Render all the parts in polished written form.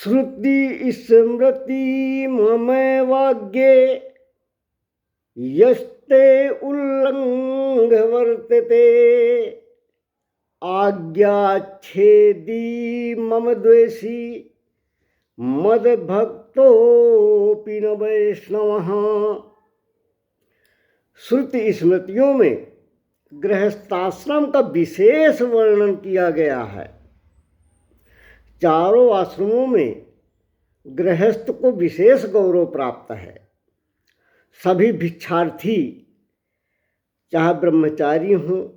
श्रुति स्मृति ममैवाग्ये यस्ते उल्लंघ वर्तते आज्ञाच्छेदी मम द्वेषी मद्भक्तोऽपि न वैष्णवः। श्रुति स्मृतियों में गृहस्थाश्रम का विशेष वर्णन किया गया है। चारों आश्रमों में गृहस्थ को विशेष गौरव प्राप्त है। सभी भिक्षार्थी चाहे ब्रह्मचारी हों,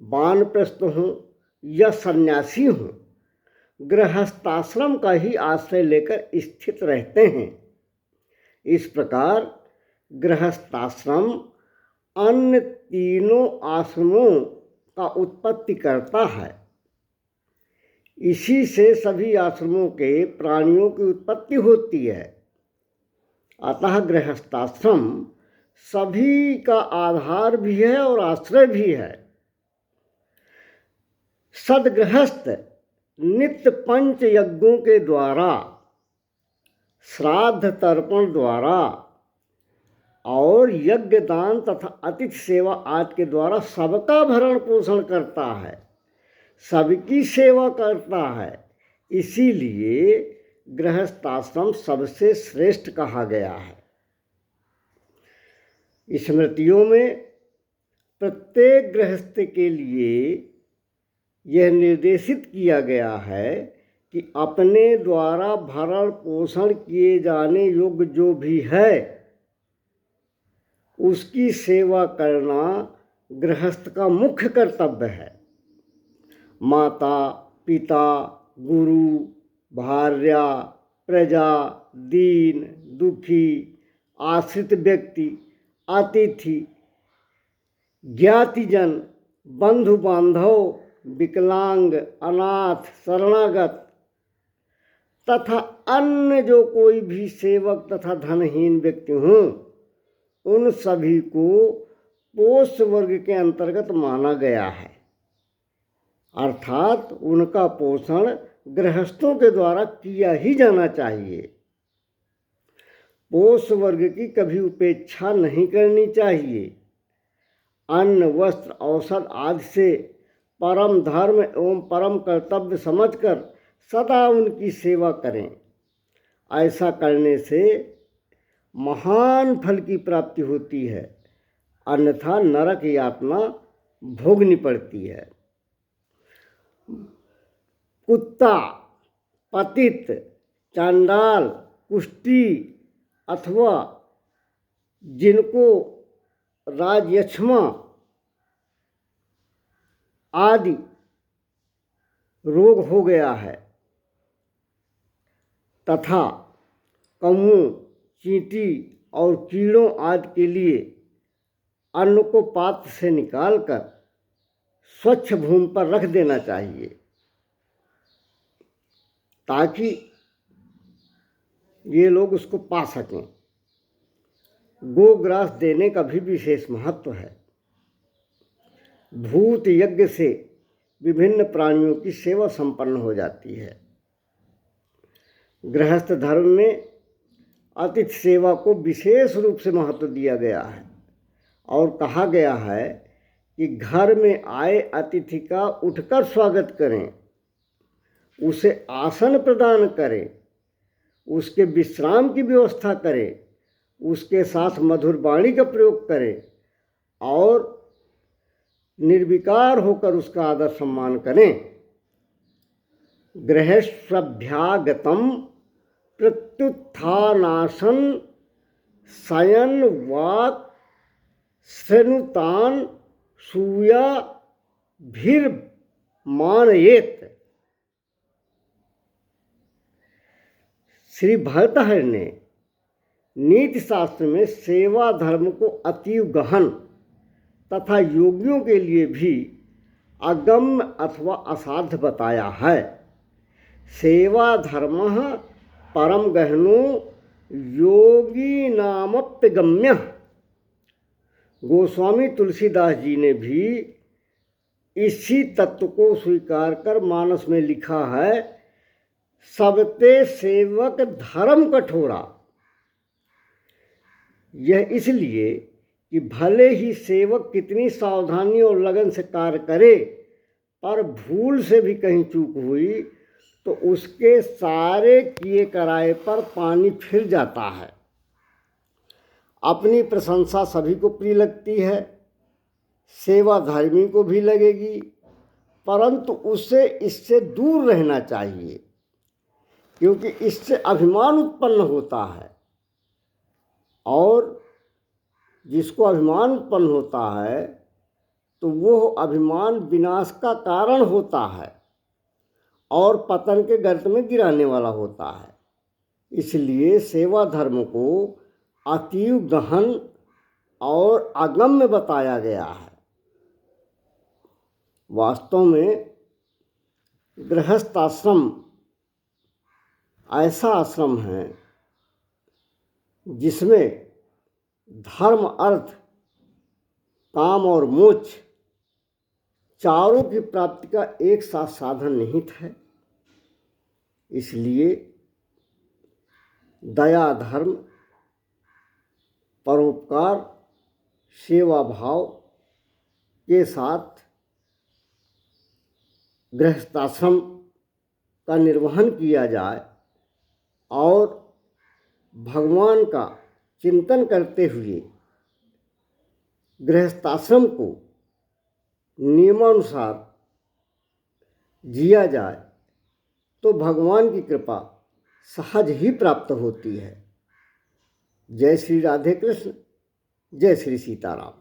वानप्रस्थ हों या सन्यासी हों, गृहस्थाश्रम का ही आश्रय लेकर स्थित रहते हैं। इस प्रकार गृहस्थाश्रम अन्य तीनों आश्रमों का उत्पत्ति करता है। इसी से सभी आश्रमों के प्राणियों की उत्पत्ति होती है। अतः गृहस्थाश्रम सभी का आधार भी है और आश्रय भी है। सद्गृहस्थ नित्य पंच यज्ञों के द्वारा, श्राद्ध तर्पण द्वारा और यज्ञ दान तथा अतिथि सेवा आदि के द्वारा सबका भरण पोषण करता है, सबकी सेवा करता है। इसीलिए गृहस्थाश्रम सबसे श्रेष्ठ कहा गया है। स्मृतियों में प्रत्येक गृहस्थ के लिए यह निर्देशित किया गया है कि अपने द्वारा भरण पोषण किए जाने योग्य जो भी है उसकी सेवा करना गृहस्थ का मुख्य कर्तव्य है। माता, पिता, गुरु, भार्या, प्रजा, दीन, दुखी, आश्रित व्यक्ति, अतिथि, ज्ञातिजन, बंधु बांधव, विकलांग, अनाथ, शरणागत तथा अन्य जो कोई भी सेवक तथा धनहीन व्यक्ति हों, उन सभी को पोष्य वर्ग के अंतर्गत माना गया है। अर्थात उनका पोषण गृहस्थों के द्वारा किया ही जाना चाहिए। पोष्य वर्ग की कभी उपेक्षा नहीं करनी चाहिए। अन्न, वस्त्र, औषध आदि से परम धर्म एवं परम कर्तव्य समझकर सदा उनकी सेवा करें। ऐसा करने से महान फल की प्राप्ति होती है, अन्यथा नरक यातना भोगनी पड़ती है। कुत्ता, पतित, चांडाल, कुष्ठी अथवा जिनको राजयक्ष्मा आदि रोग हो गया है तथा कौओं, चींटी और कीड़ों आदि के लिए अन्न को पात्र से निकालकर स्वच्छ भूमि पर रख देना चाहिए ताकि ये लोग उसको पा सकें। गोग्रास देने का भी विशेष महत्व है। भूत यज्ञ से विभिन्न प्राणियों की सेवा संपन्न हो जाती है। गृहस्थ धर्म में अतिथि सेवा को विशेष रूप से महत्व दिया गया है और कहा गया है कि घर में आए अतिथि का उठकर स्वागत करें, उसे आसन प्रदान करें, उसके विश्राम की व्यवस्था करें, उसके साथ मधुर वाणी का प्रयोग करें और निर्विकार होकर उसका आदर सम्मान करें। गृहस्वभ्यागतम प्रत्युत्थानासन शयन वाक श्रेणुतान सूया भीर मानयेत। श्री भर्तृहरि ने नीति शास्त्र में सेवा धर्म को अतीव गहन तथा योगियों के लिए भी अगम्य अथवा असाध्य बताया है। सेवा धर्म परम गहनो योगी नामप्यगम्य। गोस्वामी तुलसीदास जी ने भी इसी तत्व को स्वीकार कर मानस में लिखा है सबते सेवक धर्म कठोरा। यह इसलिए कि भले ही सेवक कितनी सावधानी और लगन से कार्य करे, पर भूल से भी कहीं चूक हुई तो उसके सारे किए कराए पर पानी फिर जाता है। अपनी प्रशंसा सभी को प्रिय लगती है, सेवाधर्मी को भी लगेगी, परंतु उसे इससे दूर रहना चाहिए, क्योंकि इससे अभिमान उत्पन्न होता है, और जिसको अभिमान उत्पन्न होता है तो वो अभिमान विनाश का कारण होता है और पतन के गर्त में गिराने वाला होता है। इसलिए सेवा धर्म को अतीव गहन और अगम्य बताया गया है। वास्तव में गृहस्थ आश्रम ऐसा आश्रम है जिसमें धर्म, अर्थ, काम और मोक्ष चारों की प्राप्ति का एक साथ साधन निहित है। इसलिए दया, धर्म, परोपकार, सेवा भाव के साथ गृहस्थाश्रम का निर्वहन किया जाए और भगवान का चिंतन करते हुए गृहस्थाश्रम को नियमानुसार जिया जाए तो भगवान की कृपा सहज ही प्राप्त होती है। जय श्री राधे कृष्ण, जय श्री सीताराम।